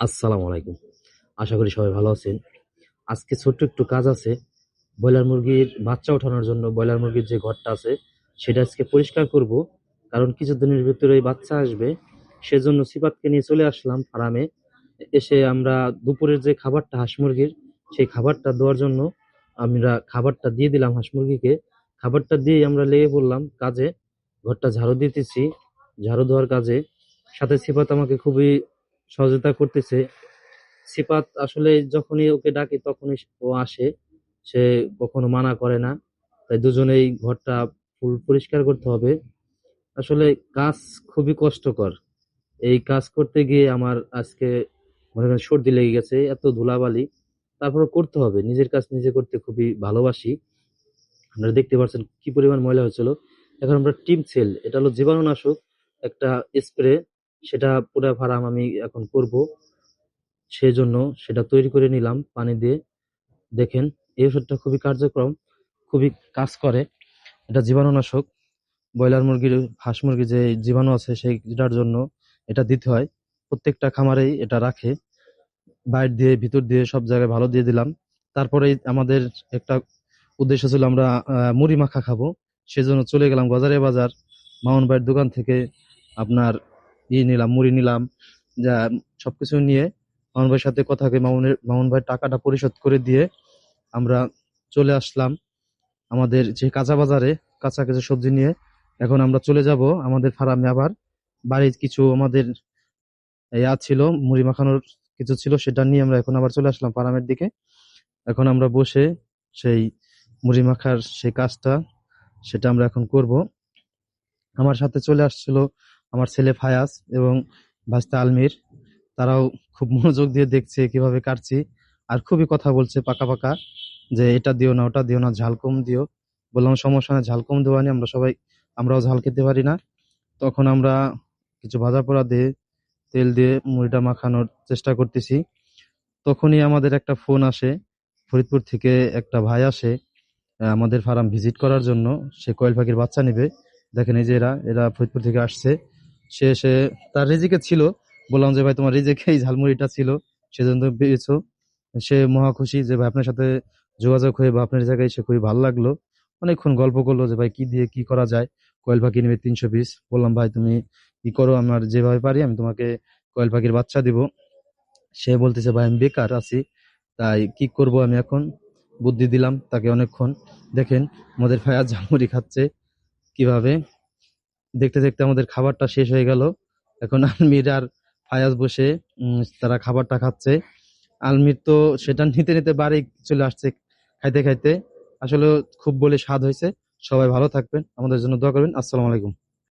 আসসালামু আলাইকুম। আশা করি সবাই ভালো আছেন। আজকে ছোট্ট একটু কাজ আছে। ব্রয়লার মুরগির বাচ্চা ওঠানোর জন্য ব্রয়লার মুরগির যে ঘরটা আছে সেটা আজকে পরিষ্কার করব। কারণ কিছুদিনের ভিতরেই বাচ্চা আসবে। সেজন্য সিফাতকে নিয়ে চলে আসলাম ফার্মে। এসে আমরা দুপুরের যে খাবারটা হাঁস মুরগির, সেই খাবারটা দেওয়ার জন্য আমরা খাবারটা দিয়ে দিলাম হাঁস মুরগিকে। খাবারটা দিয়েই আমরা লেগে পড়লাম কাজে। ঘরটা ঝাড়ু দিতেছি, ঝাড়ু দেওয়ার কাজে। সাথে সিফাত আমাকে খুবই সহযোগিতা করতেছে। সিফাত আসলে যখনই ওকে ডাকি তখনই ও আসে। সে কখনো মানা করে না। তাই দুজনেই ঘরটা ফুল পরিষ্কার করতে হবে। আসলে কাজ খুবই কষ্টকর। এই কাজ করতে গিয়ে আমার আজকে মনে করেন সর্দি লেগে গেছে, এত ধুলাবালি। তারপরে করতে হবে, নিজের কাজ নিজে করতে খুবই ভালোবাসি। আপনারা দেখতে পাচ্ছেন কি পরিমাণ ময়লা হয়েছিল। এখন আমরা টিম সেল, এটা হলো জীবাণুনাশক একটা স্প্রে, সেটা পুরো ফার্ম আমি এখন করব। সেজন্য সেটা তৈরি করে নিলাম পানি দিয়ে। দেখেন, এই ওষুধটা খুবই কার্যক্রম, খুবই কাজ করে। এটা জীবাণুনাশক। ব্রয়লার মুরগির, হাঁস মুরগির যে জীবাণু আছে সেইটার জন্য এটা দিতে হয়। প্রত্যেকটা খামারেই এটা রাখে। বাইরে দিয়ে ভিতর দিয়ে সব জায়গায় ভালো দিয়ে দিলাম। তারপরে আমাদের একটা উদ্দেশ্য ছিল আমরা মুড়ি মাখা খাবো। সেজন্য চলে গেলাম গজারিয়া বাজার, মামুন ভাইয়ের দোকান থেকে আপনার নিলাম, মুড়ি নিলাম। যা সবকিছু নিয়ে মামুন ভাইয়ের সাথে কথা কয়ে মামুন ভাইয়ের টাকাটা পরিশোধ করে দিয়ে আমরা চলে আসলাম আমাদের যে কাঁচা বাজারে, কাঁচা কিছু সবজি নিয়ে। এখন আমরা চলে যাব আমাদের ফার্মে। আবার বাড়ির কিছু আমাদের ছিল, মুড়ি মাখানোর কিছু ছিল, সেটা নিয়ে আমরা এখন আবার চলে আসলাম ফার্মের দিকে। এখন আমরা বসে সেই মুড়ি মাখার সেই কাজটা, সেটা আমরা এখন করব। আমার সাথে চলে আসছিল আমার ছেলে ফায়াজ এবং ভাস্তা আলমির। তারাও খুব মনোযোগ দিয়ে দেখছে কিভাবে কাটছি, আর খুবই কথা বলছে পাকা পাকা, যে এটা দিও না, ওটা দিও না, ঝাল কম দিও। বললাম সমস্যা নেই, ঝাল কম দেওয়া নিয়ে আমরাও ঝাল খেতে পারি না। তখন আমরা কিছু ভাজা পোড়া দিয়ে তেল দিয়ে মুড়িটা মাখানোর চেষ্টা করতেছি। তখনই আমাদের একটা ফোন আসে, ফরিদপুর থেকে একটা ভাই আসে আমাদের ফার্ম ভিজিট করার জন্য। সে কয়েল পাখির বাচ্চা নিবে। দেখেন এই যে এরা এরা ফরিদপুর থেকে আসছে। সে এসে তার রিজিকে ছিল। বললাম যে ভাই তোমার রিজিকে এই ঝালমুড়িটা ছিল, সেজন্য তুমি পেয়েছো। সে মহা খুশি যে ভাই আপনার সাথে যোগাযোগ হয়ে বা আপনার জায়গায় এসে খুবই ভালো লাগলো। অনেকক্ষণ গল্প করলো যে ভাই কি দিয়ে কি করা যায়। কয়েল পাখি নেবে 300 পিস। বললাম ভাই তুমি কি করো, আমার যেভাবে পারি আমি তোমাকে কয়েল পাখির বাচ্চা দিব। সে বলতেছে ভাই আমি বেকার আছি, তাই কি করব আমি এখন। বুদ্ধি দিলাম তাকে অনেকক্ষণ। দেখেন আমাদের ফায়াজ ঝালমুড়ি খাচ্ছে কিভাবে। দেখতে দেখতে আমাদের খাবারটা শেষ হয়ে গেল। এখন আলমির আর ফায়াজ বসে তারা খাবারটা খাচ্ছে। আলমির তো সেটা নিতে নিতে বাড়ি চলে আসছে খাইতে খাইতে। আসলে খুব বলে স্বাদ হয়েছে। সবাই ভালো থাকবেন, আমাদের জন্য দোয়া করবেন। আসসালামু আলাইকুম।